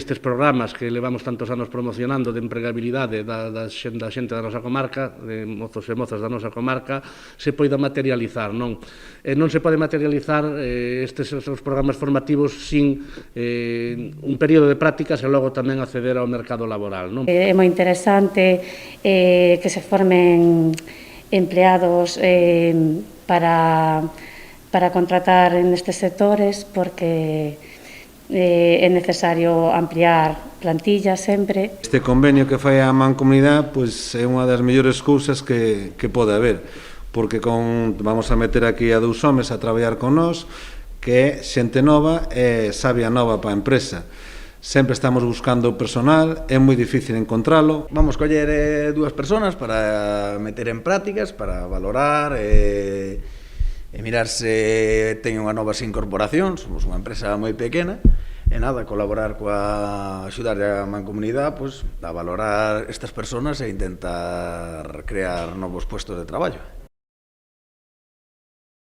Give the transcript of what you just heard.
estes programas que levamos tantos anos promocionando de empregabilidade da xente da nosa comarca, de mozos e mozas da nosa comarca, se poida materializar, non? Non se pode materializar estes programas formativos sin un período de prácticas e logo tamén acceder ao mercado laboral, non? É moi interesante que se formen empleados para contratar nestes sectores, porque é necesario ampliar plantillas sempre. Este convenio que fai a Mancomunidade é unha das mellores cousas que pode haber, porque vamos a meter aquí a 2 homes a traballar con nós, que é xente nova e sabia nova para a empresa. Sempre estamos buscando personal, é moi difícil encontralo. Vamos coller 2 personas para meter en prácticas, para valorar e mirar se teñen unha novas incorporacións. Somos unha empresa moi pequena e nada, colaborar axudar a Mancomunidade a valorar estas personas e intentar crear novos puestos de traballo.